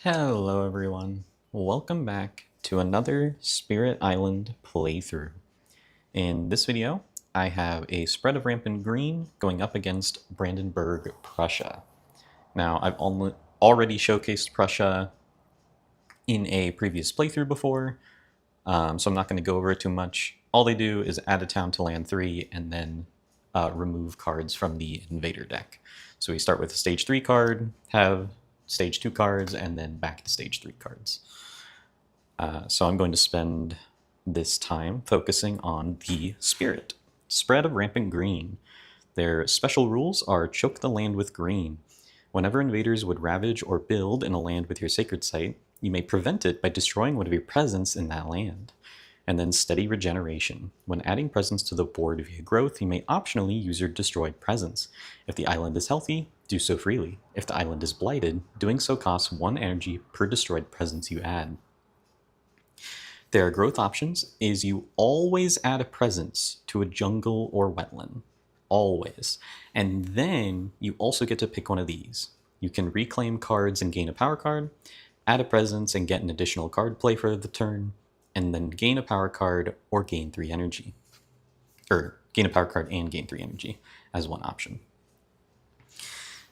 Hello everyone, welcome back to another Spirit Island playthrough. In this video, I have a Spread of Rampant Green going up against Brandenburg, Prussia. Now, I've already showcased Prussia in a previous playthrough before, so I'm not going to go over it too much. All they do is add a town to land 3 and then remove cards from the invader deck. So we start with a stage 3 card, have stage 2 cards, and then back to stage 3 cards. So I'm going to spend this time focusing on the Spirit. Spread of Rampant Green. Their special rules are choke the land with green. Whenever invaders would ravage or build in a land with your sacred site, you may prevent it by destroying one of your presence in that land. And then steady regeneration. When adding presence to the board via growth, you may optionally use your destroyed presence. If the island is healthy, do so freely. If the island is blighted, doing so costs 1 energy per destroyed presence you add. Their growth options is you always add a presence to a jungle or wetland. Always. And then you also get to pick one of these. You can reclaim cards and gain a power card, add a presence and get an additional card play for the turn, and then gain a power card or gain 3 energy. Or gain a power card and gain 3 energy as one option.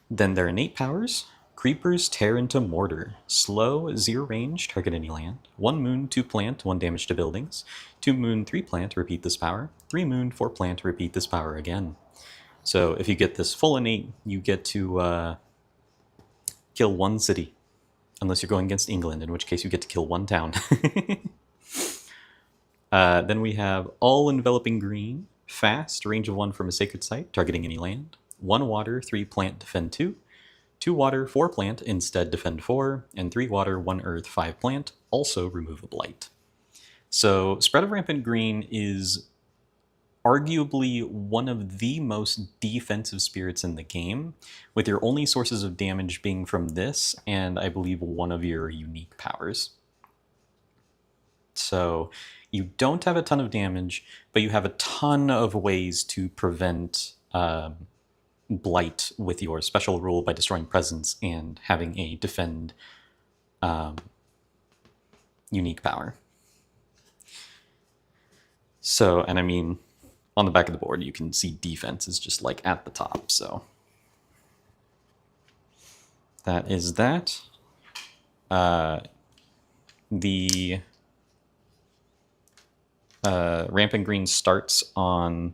Then their innate powers. Creepers tear into mortar. Slow, 0 range, target any land. 1 moon, 2 plant, 1 damage to buildings. 2 moon, 3 plant, repeat this power. 3 moon, 4 plant, repeat this power again. So if you get this full innate, you get to kill 1 city. Unless you're going against England, in which case you get to kill 1 town. Then we have all enveloping green. Fast, range of 1 from a sacred site, targeting any land. 1 water, 3 plant, defend 2. 2 water, 4 plant, instead defend 4, and 3 water, 1 earth, 5 plant, also remove a blight. So Spread of Rampant Green is arguably one of the most defensive spirits in the game, with your only sources of damage being from this, and I believe one of your unique powers. So you don't have a ton of damage, but you have a ton of ways to prevent blight with your special rule by destroying presence and having a defend unique power. So, and I mean, on the back of the board, you can see defense is just like at the top. So that is that. The Rampant Green starts on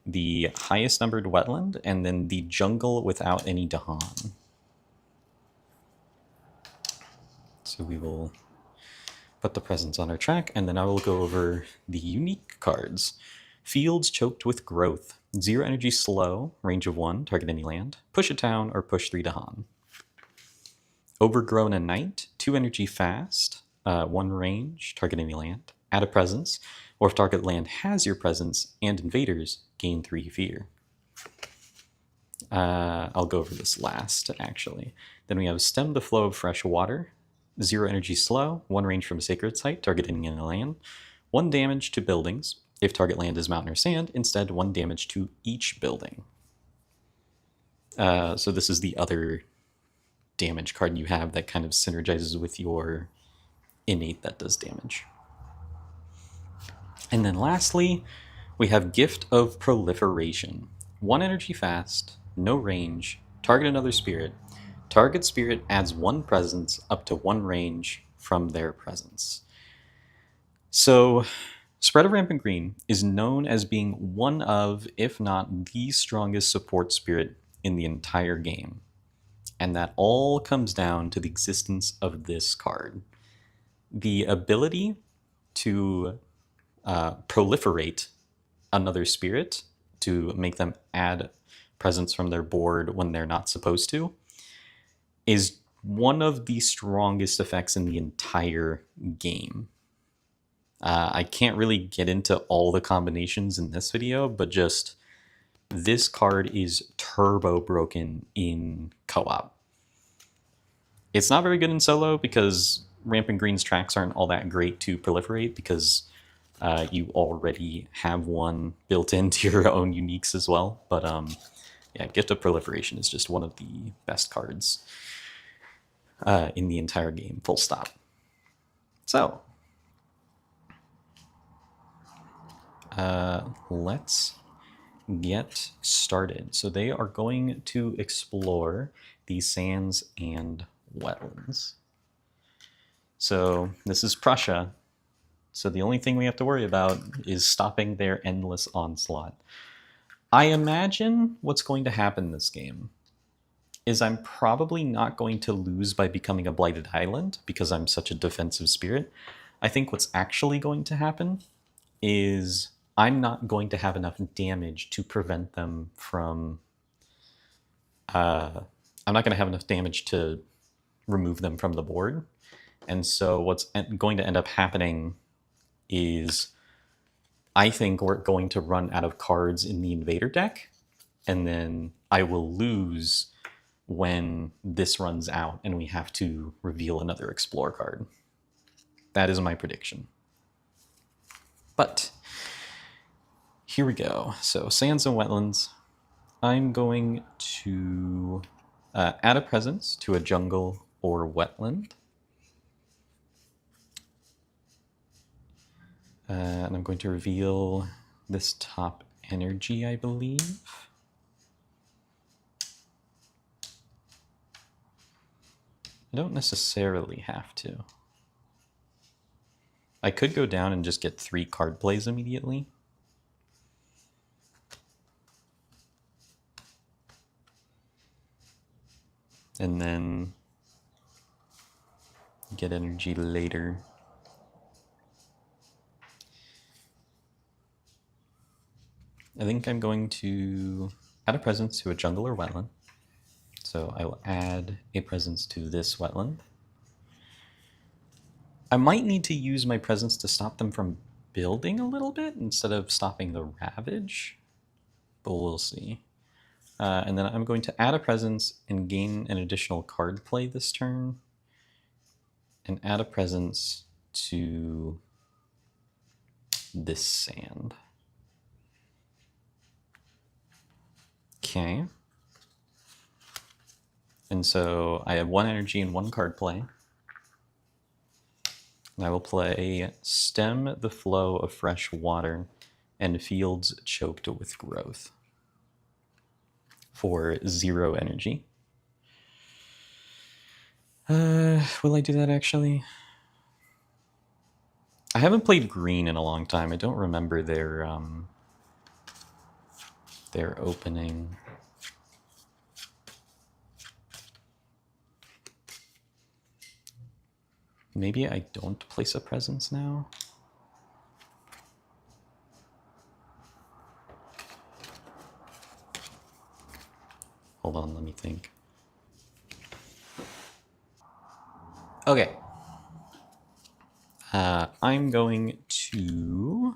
the highest numbered wetland, and then the jungle without any Dahan. So we will put the presence on our track, and then I will go over the unique cards. Fields choked with growth. 0 energy slow, range of 1, target any land. Push a town or push 3 Dahan. Overgrown a night, 2 energy fast, 1 range, target any land. Add a presence, or if target land has your presence and invaders, gain 3 fear. I'll go over this last, actually. Then we have Stem the Flow of Fresh Water. 0 energy slow, 1 range from a sacred site, targeting any land. 1 damage to buildings. If target land is mountain or sand, instead 1 damage to each building. So this is the other damage card you have that kind of synergizes with your innate that does damage. And then lastly, we have Gift of Proliferation. 1 energy fast, no range, target another spirit. Target spirit adds 1 presence up to 1 range from their presence. So, Spread of Rampant Green is known as being one of, if not the strongest support spirit in the entire game. And that all comes down to the existence of this card. The ability to proliferate another spirit to make them add presence from their board when they're not supposed to is one of the strongest effects in the entire game. I can't really get into all the combinations in this video, but just this card is turbo broken in co-op. It's not very good in solo because Rampant Green's tracks aren't all that great to proliferate because you already have one built into your own uniques as well. But yeah, Gift of Proliferation is just one of the best cards. in the entire game, full stop. So, let's get started. So they are going to explore the sands and wetlands. So this is Prussia. So the only thing we have to worry about is stopping their endless onslaught. I imagine what's going to happen this game is I'm probably not going to lose by becoming a blighted island because I'm such a defensive spirit. I think what's actually going to happen is I'm not going to have enough damage to prevent them from... I'm not going to have enough damage to remove them from the board. And so what's going to end up happening is I think we're going to run out of cards in the invader deck, and then I will lose when this runs out and we have to reveal another explore card. That is my prediction. But here we go. So sands and wetlands. I'm going to add a presence to a jungle or wetland. And I'm going to reveal this top energy, I believe. I don't necessarily have to. I could go down and just get 3 card plays immediately. And then get energy later. I think I'm going to add a presence to a jungle or wetland. So I will add a presence to this wetland. I might need to use my presence to stop them from building a little bit instead of stopping the ravage, but we'll see. And then I'm going to add a presence and gain an additional card play this turn, and add a presence to this sand. Okay. And so I have 1 energy and 1 card play. And I will play Stem the Flow of Fresh Water and Fields Choked with Growth for 0 energy. Will I do that actually? I haven't played green in a long time. I don't remember their opening. Maybe I don't place a presence now. Hold on, let me think. Okay. I'm going to...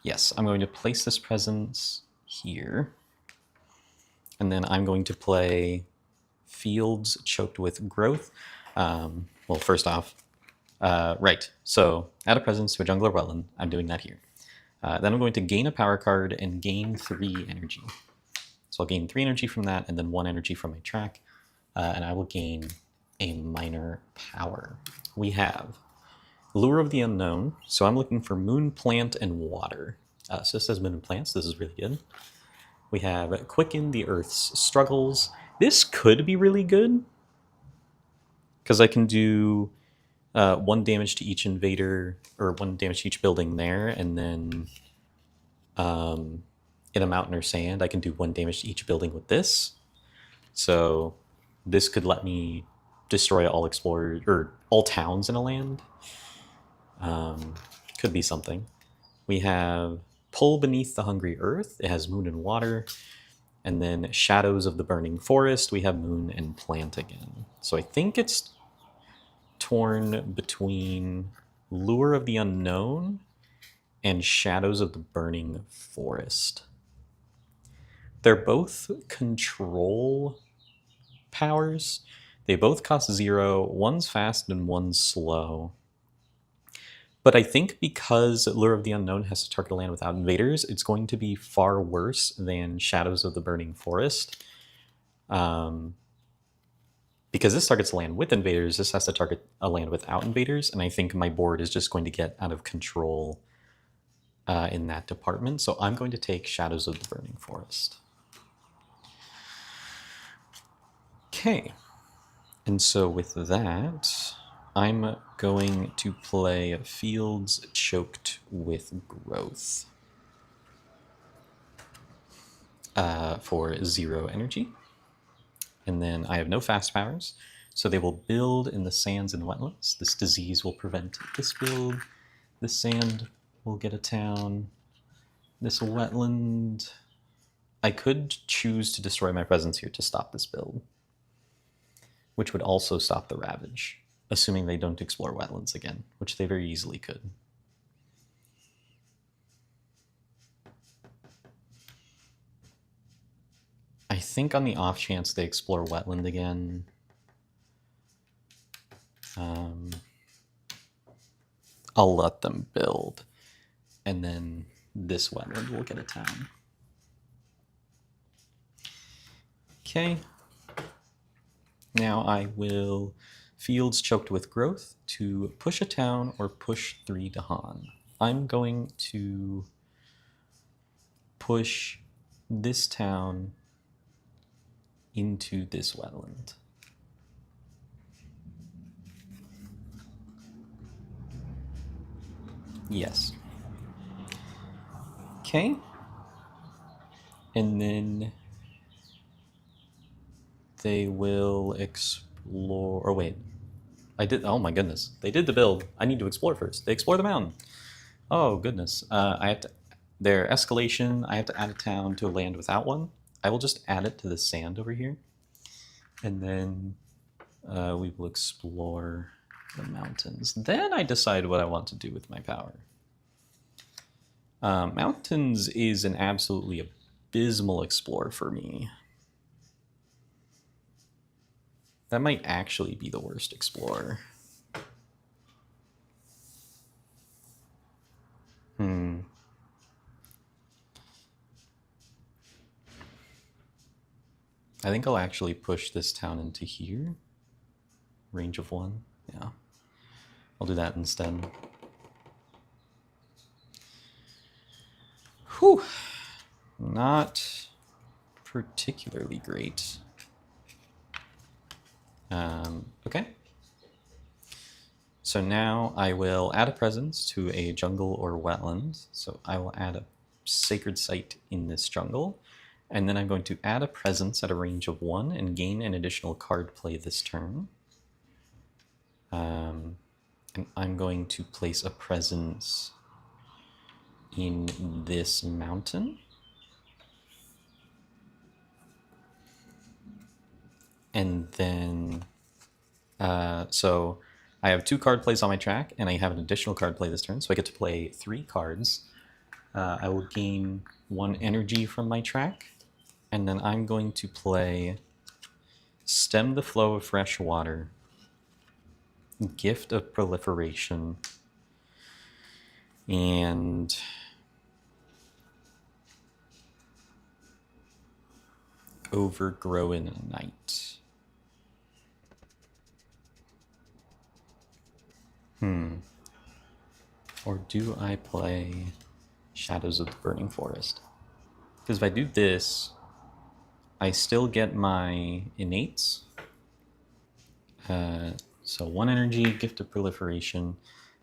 Yes, I'm going to place this presence here. And then I'm going to play Fields Choked with Growth. Well, first off, right. So add a presence to a jungle or wetland. I'm doing that here. Then I'm going to gain a power card and gain 3 energy. So I'll gain 3 energy from that and then 1 energy from my track. And I will gain a minor power. We have Lure of the Unknown. So I'm looking for Moon, Plant, and Water. So this says Moon and Plants. This is really good. We have Quicken the Earth's Struggles. This could be really good, because I can do 1 damage to each invader, or 1 damage to each building there, and then in a mountain or sand, I can do 1 damage to each building with this. So this could let me destroy all explorers, or all towns in a land. Could be something. We have Pull Beneath the Hungry Earth. It has Moon and Water. And then Shadows of the Burning Forest, we have Moon and Plant again. So I think it's torn between Lure of the Unknown and Shadows of the Burning Forest. They're both control powers. They both cost 0. One's fast and one's slow. But I think because Lure of the Unknown has to target a land without invaders, it's going to be far worse than Shadows of the Burning Forest. Because this targets a land with invaders, this has to target a land without invaders, and I think my board is just going to get out of control in that department. So I'm going to take Shadows of the Burning Forest. Okay, and so with that, I'm going to play Fields Choked with Growth for 0 energy. And then I have no fast powers, so they will build in the sands and wetlands. This disease will prevent this build. This sand will get a town. This wetland... I could choose to destroy my presence here to stop this build, which would also stop the Ravage, assuming they don't explore wetlands again, which they very easily could. I think on the off chance they explore wetland again, I'll let them build, and then this wetland will get a town. Okay. Now I will Fields Choked with Growth to push a town or push 3 Dahan. I'm going to push this town into this wetland. Yes. Okay. And then they will explore... Oh, wait. Oh my goodness. They did the build. I need to explore first. They explore the mountain. Oh, goodness. I have to... Their escalation, I have to add a town to a land without one. I will just add it to the sand over here. And then we will explore the mountains. Then I decide what I want to do with my power. Mountains is an absolutely abysmal explore for me. That might actually be the worst explorer. I think I'll actually push this town into here. Range of 1. Yeah. I'll do that instead. Whew. Not particularly great. Okay. So now I will add a presence to a jungle or wetland. So I will add a sacred site in this jungle. And then I'm going to add a presence at a range of 1 and gain an additional card play this turn. And I'm going to place a presence in this mountain. And then, so I have 2 card plays on my track, and I have an additional card play this turn, so I get to play 3 cards. I will gain 1 energy from my track, and then I'm going to play Stem the Flow of Fresh Water, Gift of Proliferation, and Overgrow in a Night. Or do I play Shadows of the Burning Forest? Because if I do this, I still get my innates. So 1 energy, Gift of Proliferation.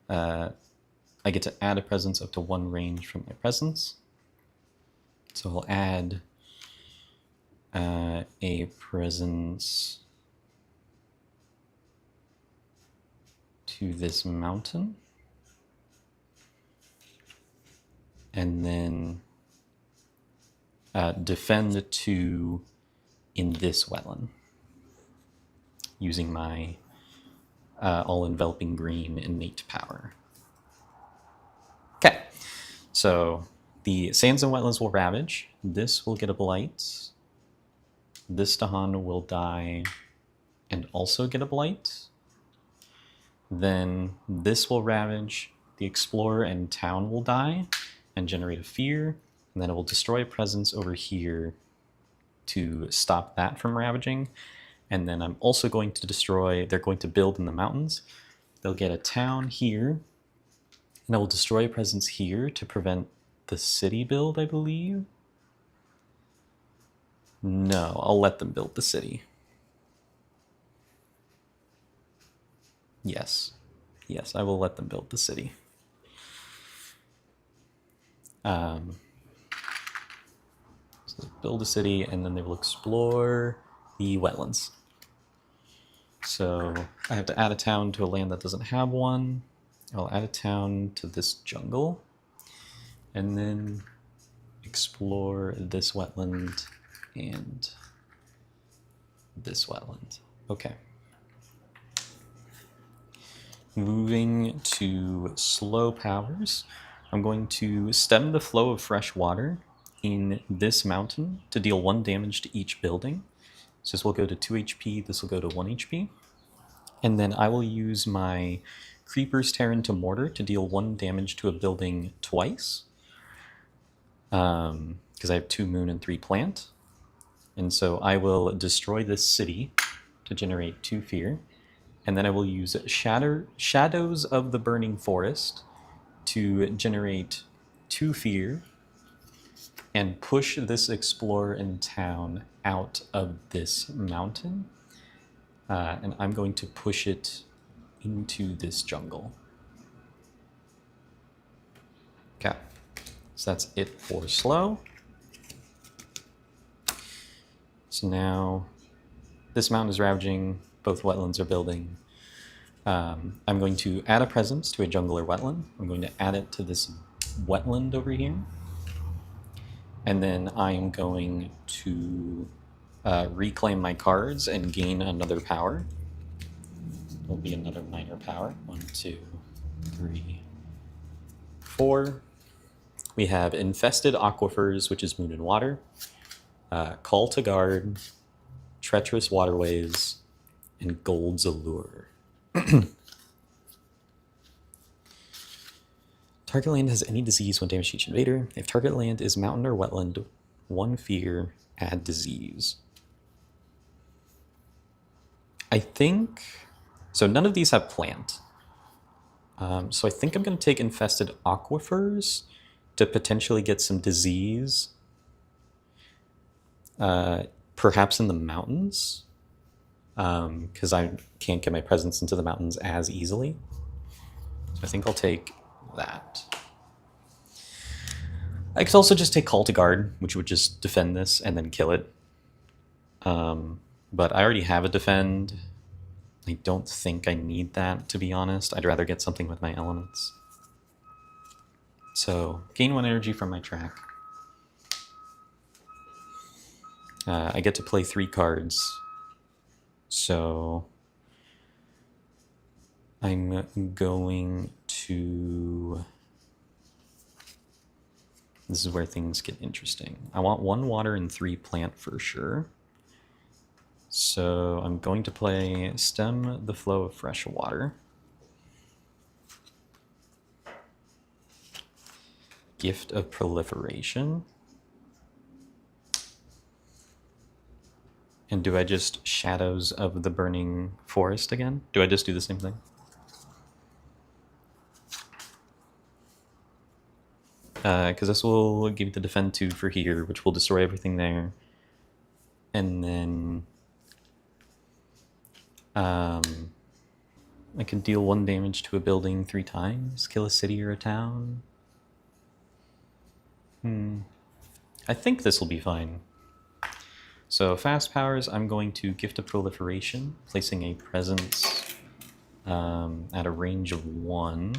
I get to add a presence up to 1 range from my presence. So I'll add a presence to this mountain. And then defend 2 in this wetland using my all-enveloping green innate power. Okay, so the sands and wetlands will ravage. This will get a blight. This Dahan will die and also get a blight. Then this will ravage. The explorer and town will die and generate a fear. And then it will destroy a presence over here to stop that from ravaging. And then I'm also going to destroy, they're going to build in the mountains. They'll get a town here, and I will destroy a presence here to prevent the city build, I believe. No, I'll let them build the city. Yes. Yes, I will let them build the city. So build a city, and then they will explore the wetlands. So I have to add a town to a land that doesn't have one. I'll add a town to this jungle, and then explore this wetland and this wetland. Okay. Moving to slow powers, I'm going to stem the flow of fresh water in this mountain to deal 1 damage to each building. So this will go to 2 HP, this will go to 1 HP. And then I will use my Creepers Tear into Mortar to deal 1 damage to a building twice. Because I have 2 moon and 3 plant. And so I will destroy this city to generate 2 fear. And then I will use Shadows of the Burning Forest to generate 2 fear and push this explorer in town out of this mountain. And I'm going to push it into this jungle. Okay, so that's it for slow. So now this mountain is ravaging, both wetlands are building. I'm going to add a presence to a jungle or wetland. I'm going to add it to this wetland over here. And then I am going to reclaim my cards and gain another power. Will be another minor power. 1, 2, 3, 4. We have Infested Aquifers, which is Moon and Water. Call to Guard, Treacherous Waterways, and Gold's Allure. Target land has any disease, 1 damage to each invader. If target land is mountain or wetland, 1 fear, add disease. I think... So none of these have plant. So I think I'm going to take Infested Aquifers to potentially get some disease. Perhaps in the mountains. Because I can't get my presence into the mountains as easily. So I think I'll take that. I could also just take Call to Guard, which would just defend this and then kill it. But I already have a defend. I don't think I need that, to be honest. I'd rather get something with my elements. So, gain 1 energy from my track. I get to play 3 cards. So, I'm going to... This is where things get interesting. I want 1 water and 3 plant for sure. So I'm going to play Stem the Flow of Fresh Water. Gift of Proliferation. And do I just Shadows of the Burning Forest again? Do I just do the same thing? Because this will give me the Defend 2 for here, which will destroy everything there. And then... I can deal 1 damage to a building 3 times, kill a city or a town. I think this will be fine. So fast powers, I'm going to Gift of Proliferation, placing a presence at a range of 1.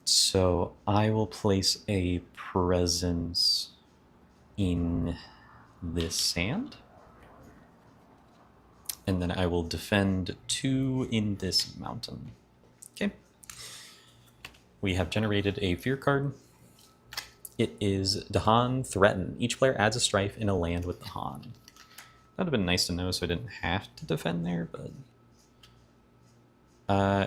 So I will place a presence in this sand. And then I will defend 2 in this mountain. Okay. We have generated a fear card. It is Dahan Threaten. Each player adds a strife in a land with Dahan. That would have been nice to know so I didn't have to defend there, but...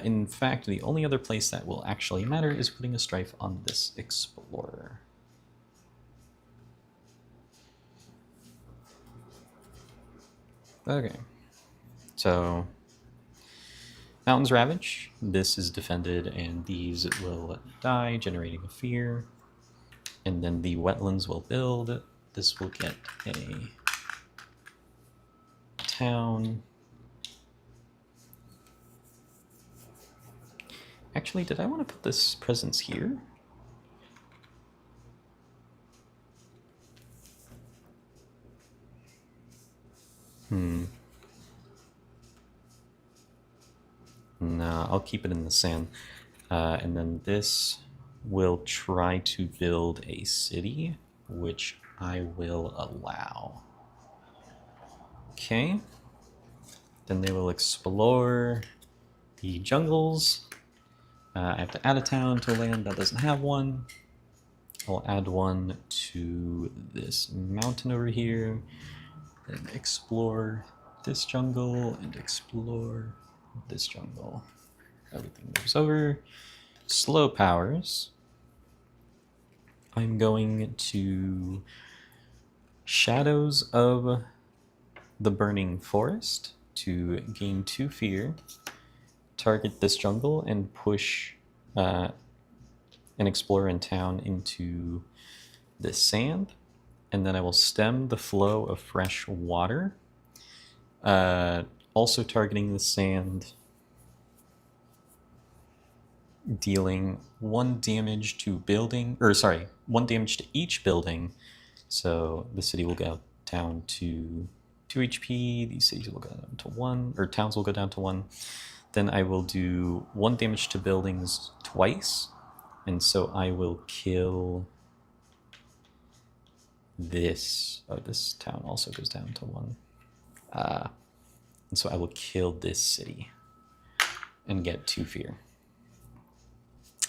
in fact, the only other place that will actually matter is putting a strife on this Explorer. Okay. So, Mountains Ravage. This is defended, and these will die, generating a fear. And then the wetlands will build. This will get a town. Actually, did I want to put this presence here? No, I'll keep it in the sand. And then this will try to build a city, which I will allow. Okay. Then they will explore the jungles. I have to add a town to a land that doesn't have one. I'll add one to this mountain over here. Then explore this jungle and explore this jungle. Everything moves over. Slow powers. I'm going to Shadows of the Burning Forest to gain 2 fear. Target this jungle and push an explorer in town into this sand. And then I will stem the flow of fresh water. Also targeting the sand, dealing 1 damage to building, or sorry, 1 damage to each building. So the city will go down to 2 HP, these cities will go down to 1, or towns will go down to 1. Then I will do 1 damage to buildings twice, and so I will kill this. Oh, this town also goes down to 1. And so I will kill this city and get 2 fear.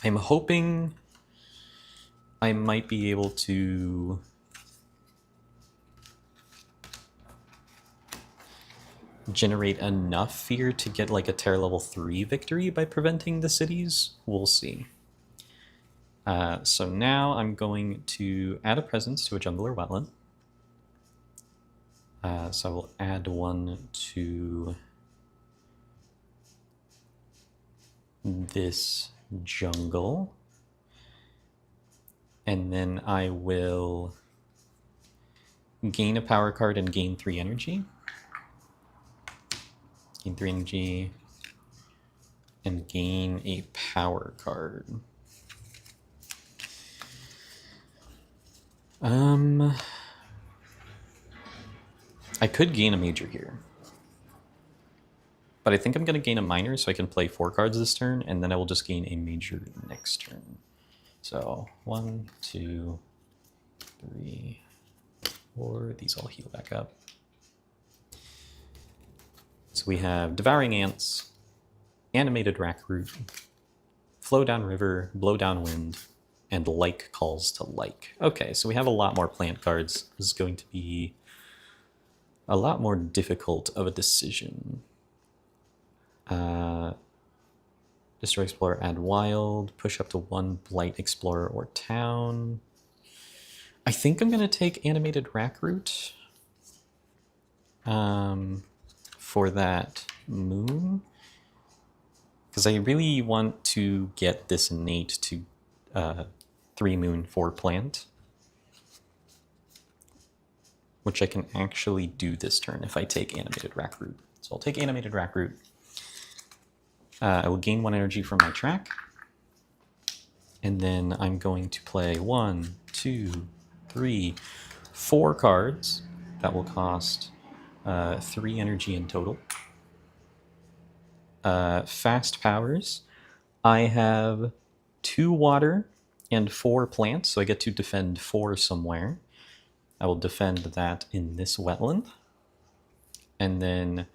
I'm hoping I might be able to generate enough fear to get like a Terror level 3 victory by preventing the cities. We'll see. So now I'm going to add a presence to a jungle or wetland. So I will add 1 to this jungle. And then I will gain a power card and gain 3 energy. Gain 3 energy and gain a power card. I could gain a major here. But I think I'm going to gain a minor so I can play 4 cards this turn, and then I will just gain a major next turn. So 1, 2, 3, 4. These all heal back up. So we have Devouring Ants, Animated Rackroot, Flow Down River, Blow Down Wind, and Like Calls to Like. Okay, so we have a lot more plant cards. This is going to be a lot more difficult of a decision. Destroy Explorer, add Wild, push up to 1 Blight Explorer or Town. I think I'm going to take Animated Rackroot for that moon, because I really want to get this innate to 3 moon 4 plant, which I can actually do this turn if I take Animated Rackroot. So I'll take Animated Rackroot. I will gain 1 energy from my track, and then I'm going to play 1, 2, 3, 4 cards that will cost 3 energy in total. Fast powers. I have 2 water and 4 plants, so I get to defend 4 somewhere. I will defend that in this wetland. And then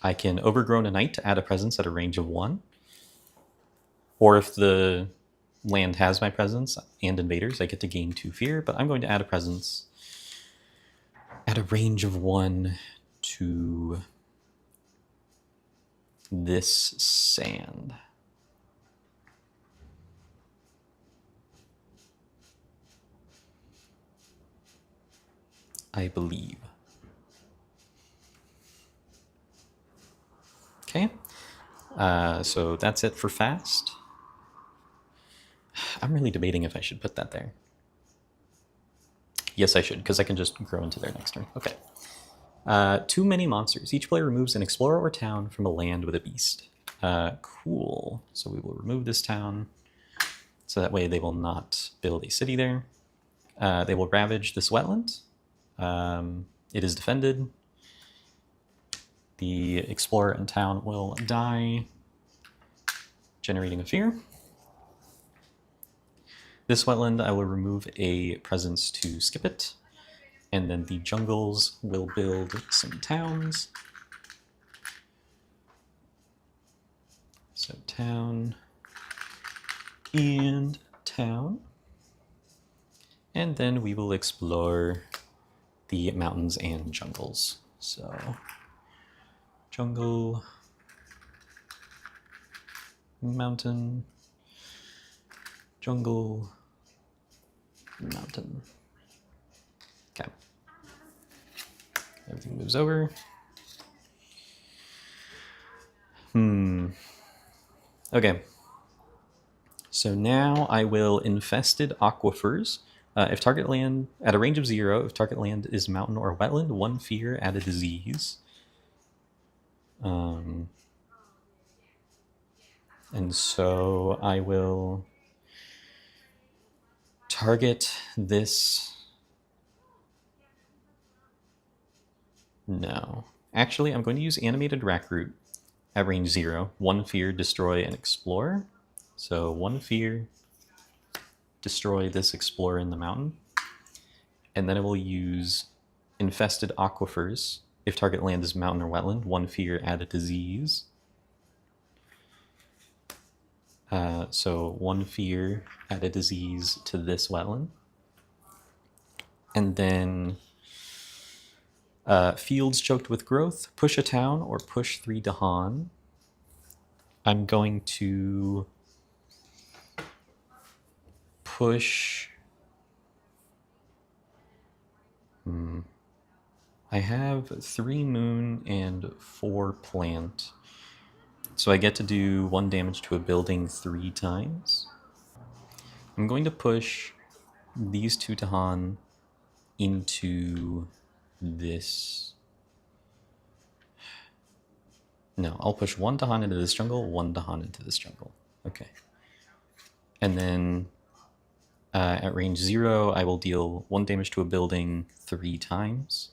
I can Overgrown a Knight to add a presence at a range of 1. Or if the land has my presence and invaders, I get to gain 2 fear, but I'm going to add a presence at a range of 1 to this sand. I believe. Okay, so that's it for fast. I'm really debating if I should put that there. Yes, I should, because I can just grow into their next turn. Okay. Too many monsters. Each player removes an explorer or town from a land with a beast. Cool. So we will remove this town, so that way they will not build a city there. They will ravage this wetland. It is defended. The explorer and town will die, generating a fear. This wetland, I will remove a presence to skip it. And then the jungles will build some towns. So town and town. And then we will explore the mountains and jungles. So jungle, mountain, jungle, mountain. Okay. Everything moves over. Okay. So now I will infested aquifers. If target land at a range of 0, if target land is mountain or wetland, 1 fear, add a disease. And so I will target this. No. Actually, I'm going to use animated rack root at range 0. 1 fear, destroy, and explore. So 1 fear, destroy this explorer in the mountain. And then I will use infested aquifers. If target land is mountain or wetland, 1 fear, add a disease. So 1 fear, add a disease to this wetland. And then fields choked with growth, push a town or push 3 Dahan. I'm going to push. I have 3 moon and 4 plant. So I get to do 1 damage to a building 3 times. I'm going to push these 2 Dahan into this. No, I'll push 1 Dahan into this jungle, 1 Dahan into this jungle. Okay. And then at range 0, I will deal 1 damage to a building 3 times.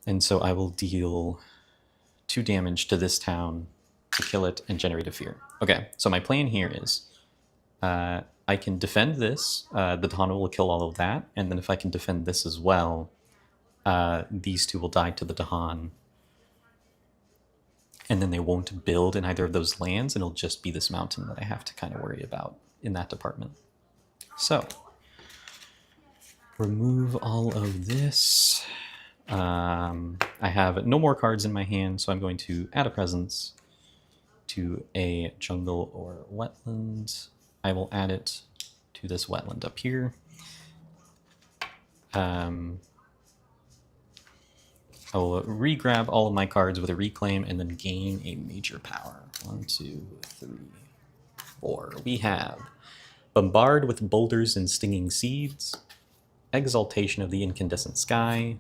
And so I will deal 2 damage to this town to kill it and generate a fear. Okay, so my plan here is I can defend this. The Dahan will kill all of that. And then if I can defend this as well, these 2 will die to the Dahan. And then they won't build in either of those lands, and it'll just be this mountain that I have to kind of worry about in that department. So, remove all of this. I have no more cards in my hand, so I'm going to add a presence to a jungle or wetland. I will add it to this wetland up here. I will re-grab all of my cards with a reclaim and then gain a major power. 1, 2, 3, 4. We have Bombard with Boulders and Stinging Seeds, Exaltation of the Incandescent Sky,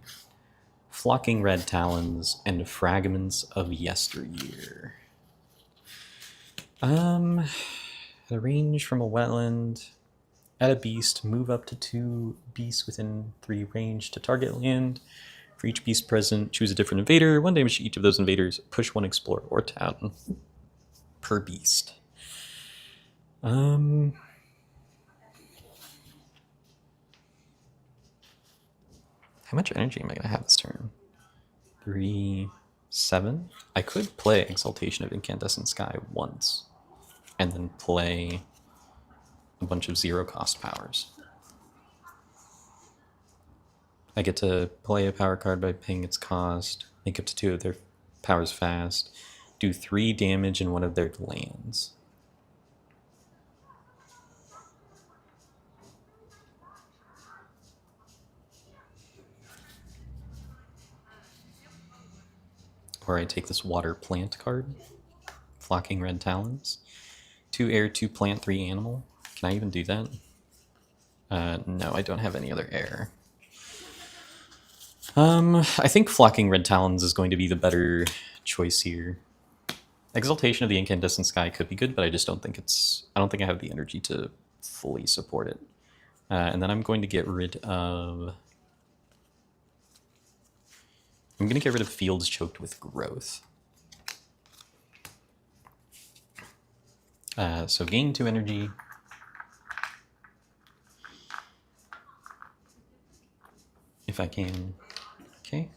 Flocking Red Talons, and Fragments of Yesteryear. At a range from a wetland, add a beast, move up to 2 beasts within 3 range to target land. For each beast present, choose a different invader. 1 damage to each of those invaders. Push 1 explorer or town per beast. How much energy am I going to have this turn? 3, 7? I could play Exaltation of Incandescent Sky once, and then play a bunch of 0-cost powers. I get to play a power card by paying its cost, make up to 2 of their powers fast, do 3 damage in 1 of their lands. Or I take this water plant card, Flocking Red Talons. 2 air, 2 plant, 3 animal. Can I even do that? No, I don't have any other air. I think Flocking Red Talons is going to be the better choice here. Exaltation of the Incandescent Sky could be good, but I just don't think I don't think I have the energy to fully support it. And then I'm going to get rid of... I'm going to get rid of Fields Choked with Growth. So gain 2 energy. If I can. Okay.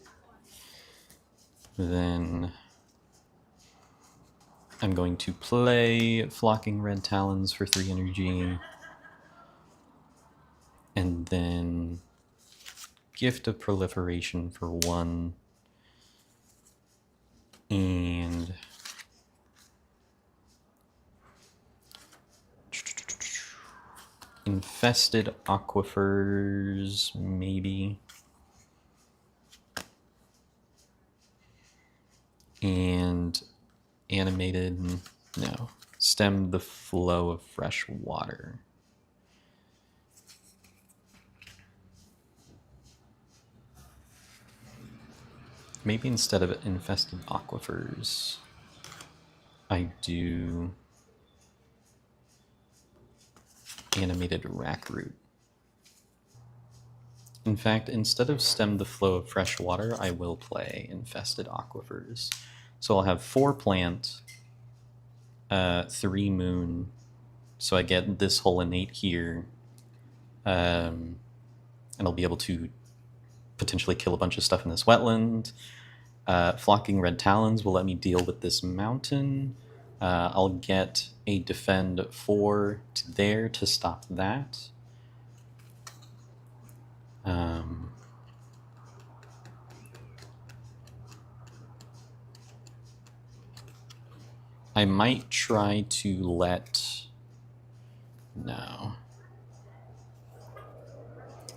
Then I'm going to play Flocking Red Talons for 3 energy. And then Gift of Proliferation for 1. And Infested Aquifers, maybe. And Animated, no. Stem the flow of fresh water. Maybe instead of Infested Aquifers, I do Animated Rackroot. In fact, instead of Stem the Flow of Fresh Water, I will play Infested Aquifers. So I'll have 4 plant, 3 moon, so I get this whole innate here, and I'll be able to potentially kill a bunch of stuff in this wetland. Flocking Red Talons will let me deal with this mountain. I'll get a defend 4 to there to stop that. I might try to let... No.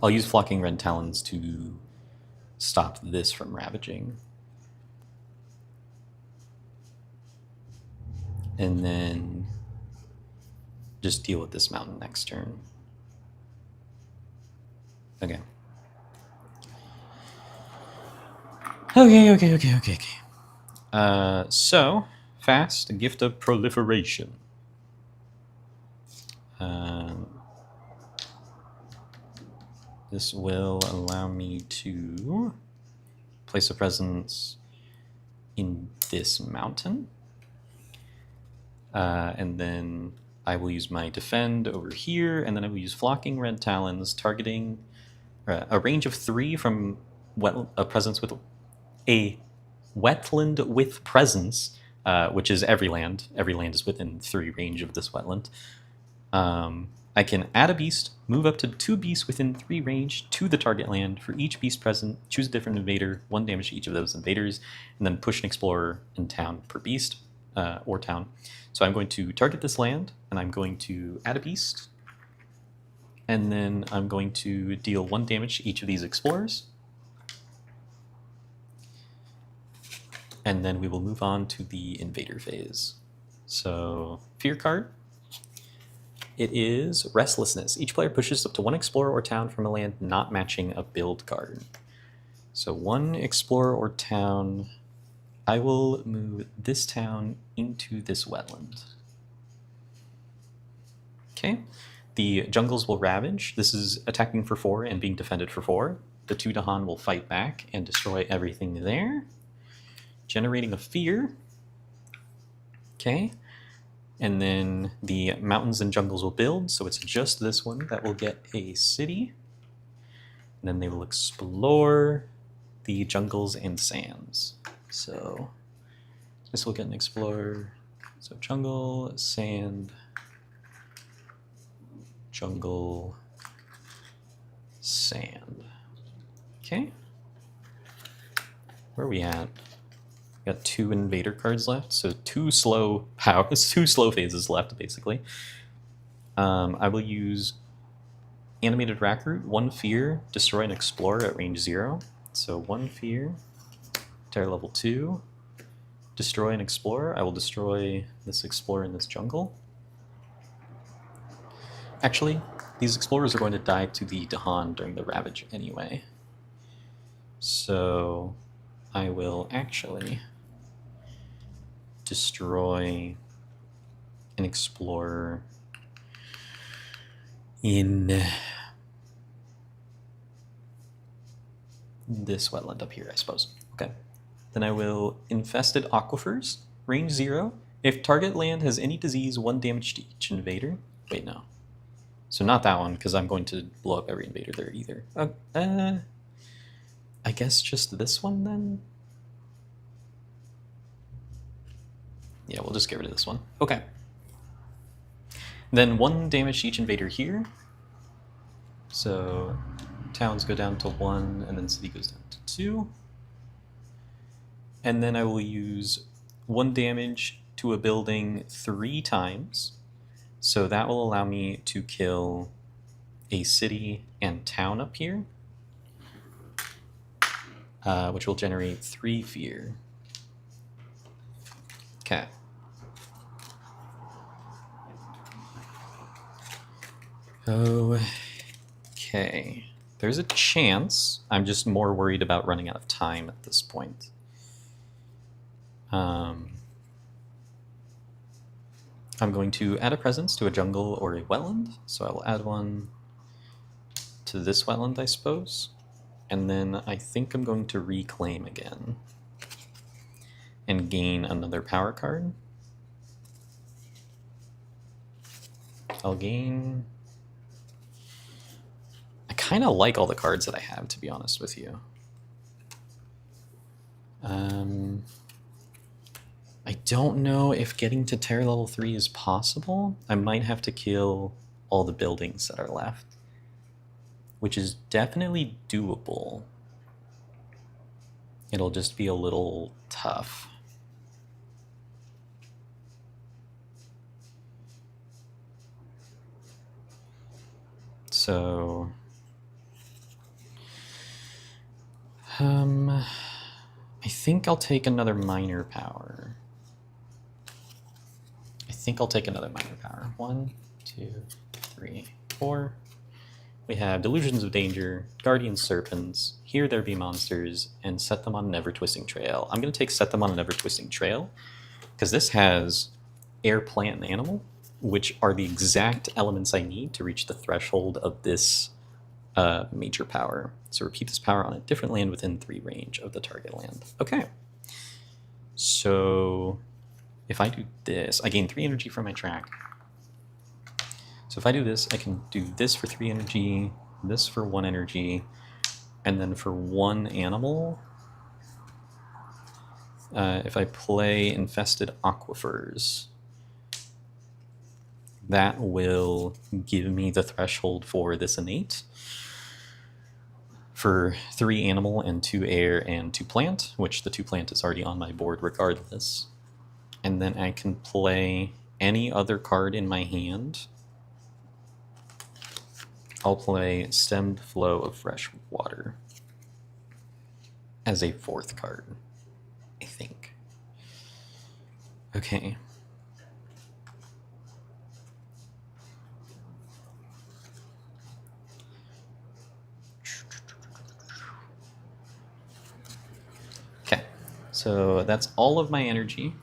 I'll use Flocking Red Talons to stop this from ravaging. And then just deal with this mountain next turn. Okay. Okay. So, fast, Gift of Proliferation. This will allow me to place a presence in this mountain. And then I will use my defend over here, and then I will use Flocking Red Talons, targeting a range of 3 from a presence with a wetland with presence, which is every land. Every land is within 3 range of this wetland. I can add a beast, move up to 2 beasts within 3 range to the target land. For each beast present, choose a different invader, 1 damage to each of those invaders, and then push an explorer in town per beast, or town. So I'm going to target this land, and I'm going to add a beast, and then I'm going to deal 1 damage to each of these explorers. And then we will move on to the invader phase. So, Fear card. It is Restlessness. Each player pushes up to 1 explorer or town from a land not matching a build card. So 1 explorer or town. I will move this town into this wetland. Okay. The jungles will ravage. This is attacking for 4 and being defended for 4. The 2 Dahan will fight back and destroy everything there. Generating a fear. Okay. And then the mountains and jungles will build, so it's just this one that will get a city. And then they will explore the jungles and sands. So this will get an explorer. So jungle, sand, jungle, sand. Okay. Where are we at? Got 2 invader cards left, so 2 slow phases left, basically. I will use Animated Rackroot, 1 fear, destroy an explorer at range 0. So 1 fear, terror level 2. destroy an explorer. I will destroy this explorer in this jungle. Actually, these explorers are going to die to the Dahan during the Ravage anyway. So I will actually destroy an explorer in this wetland up here, I suppose. Okay. Then I will Infested Aquifers, range 0. If target land has any disease, 1 damage to each invader. Wait, no. So not that one, because I'm going to blow up every invader there either. I guess just this one then? Yeah, we'll just get rid of this one. Okay. Then 1 damage to each invader here. So towns go down to 1, and then city goes down to 2. And then I will use 1 damage to a building 3 times. So that will allow me to kill a city and town up here, which will generate 3 fear. Okay. Okay. There's a chance. I'm just more worried about running out of time at this point. I'm going to add a presence to a jungle or a wetland. So I will add one to this wetland, I suppose. And then I think I'm going to reclaim again and gain another power card. I'll gain... I kind of like all the cards that I have, to be honest with you. I don't know if getting to Terror level 3 is possible. I might have to kill all the buildings that are left, which is definitely doable. It'll just be a little tough. So, I think I'll take another minor power. One, two, three, four. We have Delusions of Danger, Guardian Serpents, Here There Be Monsters, and Set Them on an Ever-Twisting Trail. I'm going to take Set Them on an Ever-Twisting Trail, because this has Air, Plant, and Animal, which are the exact elements I need to reach the threshold of this major power. So repeat this power on a different land within 3 range of the target land. Okay. So if I do this, I gain 3 energy from my track. So if I do this, I can do this for 3 energy, this for 1 energy, and then for 1 animal, if I play Infested Aquifers, that will give me the threshold for this innate for 3 animal and 2 air and 2 plant, which the 2 plant is already on my board regardless. And then I can play any other card in my hand. I'll play Stemmed Flow of Fresh Water as a 4th card, I think. Okay. Okay, so that's all of my energy.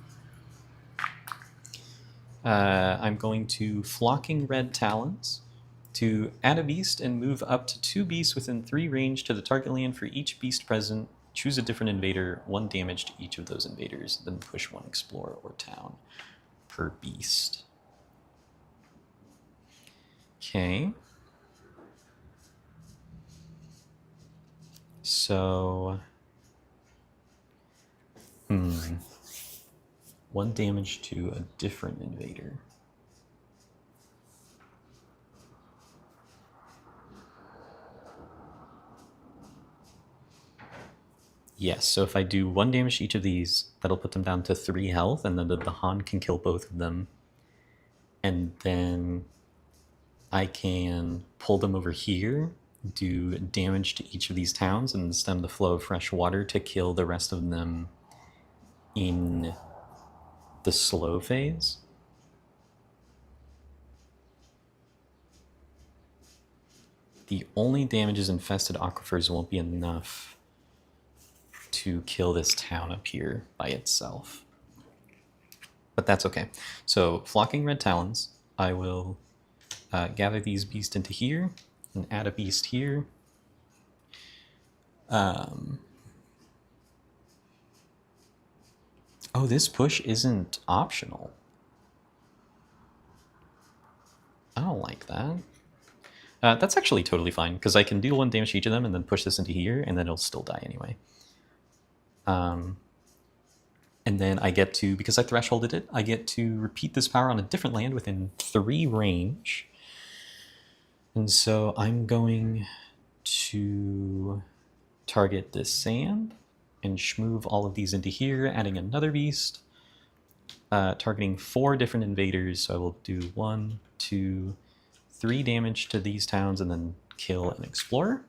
I'm going to Flocking Red Talons to add a beast and move up to 2 beasts within 3 range to the target land. For each beast present, choose a different invader, 1 damage to each of those invaders, then push 1 explorer or town per beast. Okay. So... 1 damage to a different invader. Yes, so if I do 1 damage to each of these, that'll put them down to 3 health, and then the Han can kill both of them. And then I can pull them over here, do damage to each of these towns, and stem the flow of fresh water to kill the rest of them in the slow phase. The only damages infested aquifers won't be enough to kill this town up here by itself. But that's okay. So, flocking red talons, I will gather these beasts into here and add a beast here. Oh, this push isn't optional. I don't like that. That's actually totally fine, because I can deal 1 damage to each of them and then push this into here, and then it'll still die anyway. And then I get to, because I thresholded it, I get to repeat this power on a different land within 3 range. And so I'm going to target this sand and shmove all of these into here, adding another beast, targeting 4 different invaders. So I will do 1, 2, 3 damage to these towns and then kill an explorer.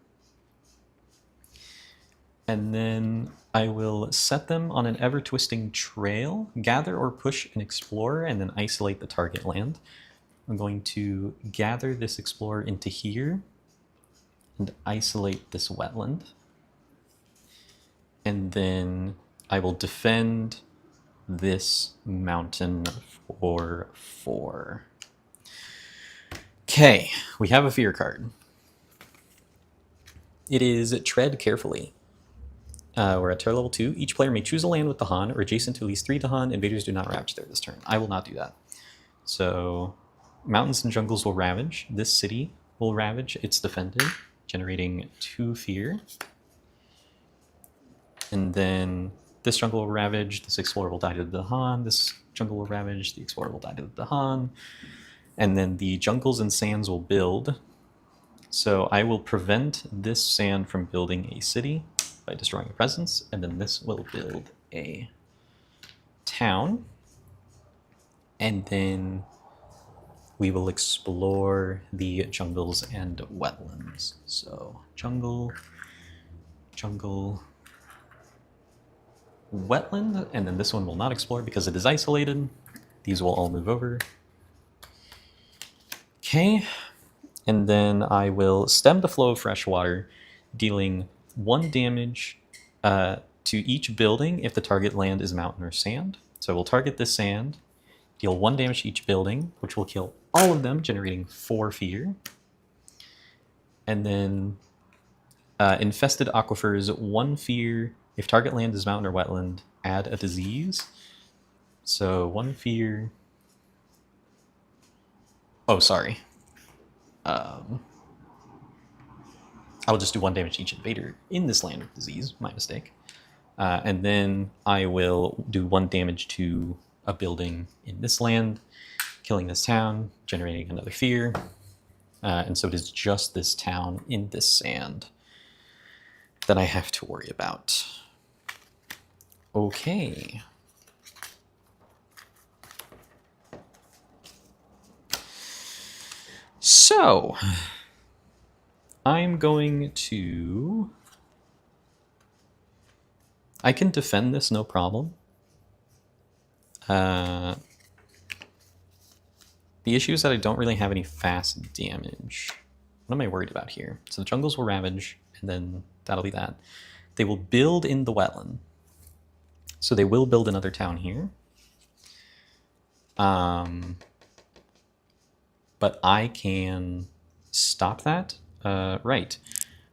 And then I will set them on an ever-twisting trail, gather or push an explorer, and then isolate the target land. I'm going to gather this explorer into here and isolate this wetland. And then I will defend this mountain for 4. Okay, we have a fear card. It is Tread Carefully. We're at turn level 2. Each player may choose a land with the Han or adjacent to at least 3 Dahan. Invaders do not ravage there this turn. I will not do that. So mountains and jungles will ravage. This city will ravage. It's defended, generating 2 fear. And then this jungle will ravage. This explorer will die to the Han. This jungle will ravage. The explorer will die to the Han. And then the jungles and sands will build. So I will prevent this sand from building a city by destroying a presence, and then this will build a town. And then we will explore the jungles and wetlands. So jungle, jungle, wetland, and then this one will not explore because it is isolated. These will all move over. Okay, and then I will stem the flow of fresh water, dealing 1 damage to each building if the target land is mountain or sand. So we'll target this sand, deal 1 damage to each building, which will kill all of them, generating 4 fear. And then infested aquifers, 1 fear. If target land is mountain or wetland, add a disease. So 1 fear. Oh, sorry. I'll just do 1 damage to each invader in this land of disease, my mistake. And then I will do 1 damage to a building in this land, killing this town, generating another fear. And so it is just this town in this sand that I have to worry about. Okay. So I'm going to... I can defend this, no problem. The issue is that I don't really have any fast damage. What am I worried about here? So the jungles will ravage, and then that'll be that. They will build in the wetland. So they will build another town here. But I can stop that. Right.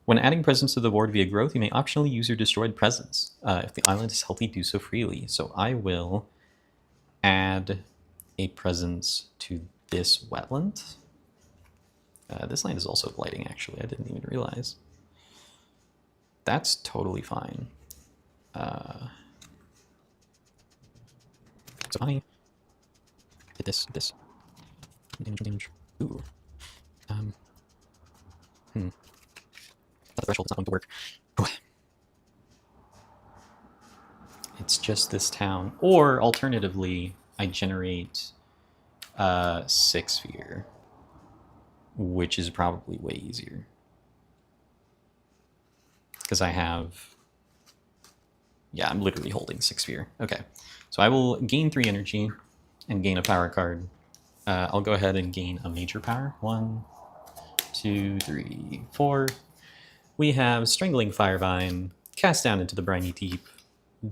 When adding presence to the board via growth, you may optionally use your destroyed presence. If the island is healthy, do so freely. So I will add a presence to this wetland. This land is also blighting, actually. I didn't even realize. That's totally fine. So I did this. Damage. Ooh. The threshold is not going to work. It's just this town. Or, alternatively, I generate 6 fear, which is probably way easier. Because I have, Yeah, I'm literally holding 6 fear. Okay, so I will gain 3 energy and gain a power card. I'll go ahead and gain a major power. 1, 2, 3, 4. We have Strangling Firevine, Cast Down into the Briny Deep,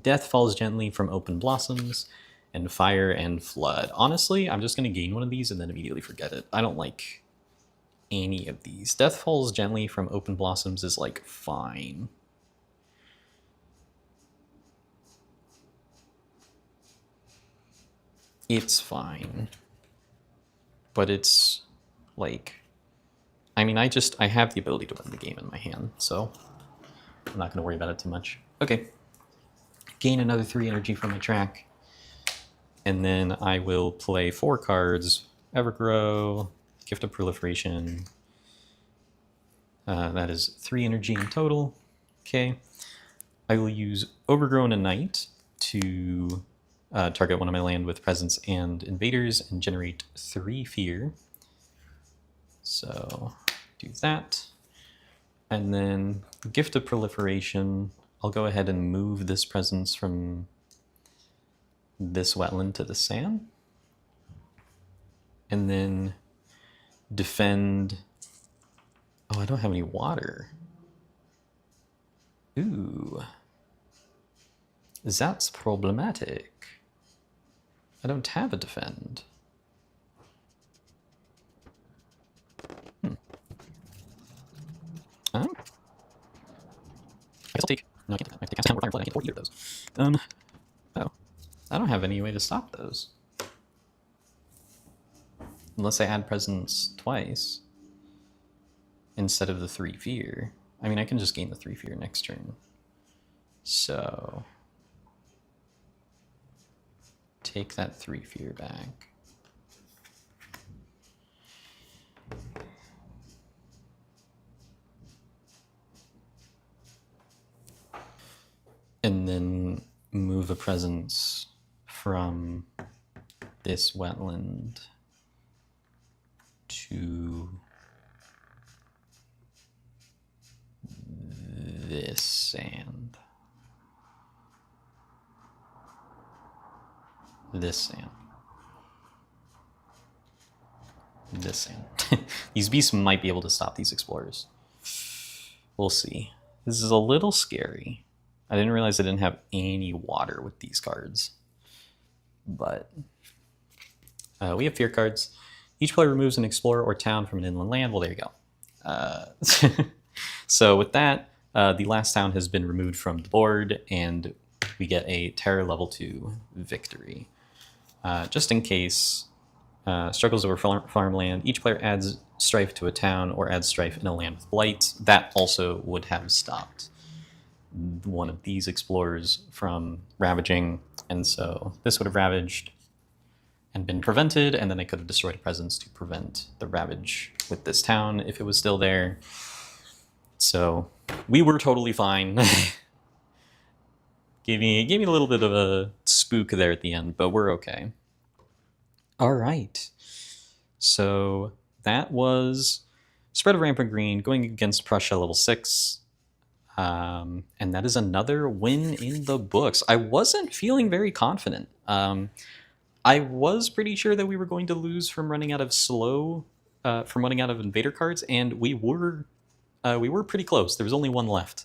Death Falls Gently from Open Blossoms, and Fire and Flood. Honestly, I'm just going to gain one of these and then immediately forget it. I don't like any of these. Death Falls Gently from Open Blossoms is like fine. It's fine. But it's like, I mean, I have the ability to win the game in my hand, so I'm not going to worry about it too much. Okay. Gain another 3 energy from my track. And then I will play 4 cards. Evergrow, Gift of Proliferation. That is 3 energy in total. Okay. I will use Overgrown a Knight to target one of my land with Presence and Invaders and generate 3 fear. So do that. And then Gift of Proliferation. I'll go ahead and move this Presence from this wetland to the sand. And then defend. Oh, I don't have any water. Ooh. That's problematic. I don't have a defend. I guess I'll take. No, I can't. I have to cast down Fire and Flood. I can't afford either of those. Oh. I don't have any way to stop those. Unless I add Presence twice. Instead of the 3 fear. I mean, I can just gain the 3 fear next turn. So take that 3 fear back. And then move a Presence from this wetland to this sand. This sand. This sand. These beasts might be able to stop these explorers. We'll see. This is a little scary. I didn't realize I didn't have any water with these cards. But we have fear cards. Each player removes an explorer or town from an inland land. Well, there you go. So with that, the last town has been removed from the board, and we get a Terror level 2 victory. Just in case, struggles over farmland. Each player adds strife to a town or adds strife in a land with blight. That also would have stopped one of these explorers from ravaging, and so this would have ravaged and been prevented, and then I could have destroyed a Presence to prevent the ravage with this town if it was still there. So we were totally fine. gave me a little bit of a spook there at the end, but we're okay. All right. So that was Spread of Rampant Green going against Prussia level 6. And that is another win in the books. I wasn't feeling very confident. I was pretty sure that we were going to lose from running out of from running out of invader cards, and we were pretty close. There was only one left.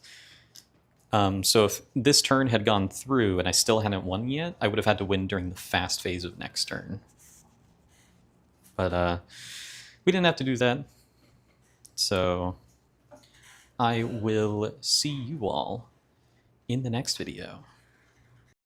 So if this turn had gone through and I still hadn't won yet, I would have had to win during the fast phase of next turn. But we didn't have to do that. So I will see you all in the next video.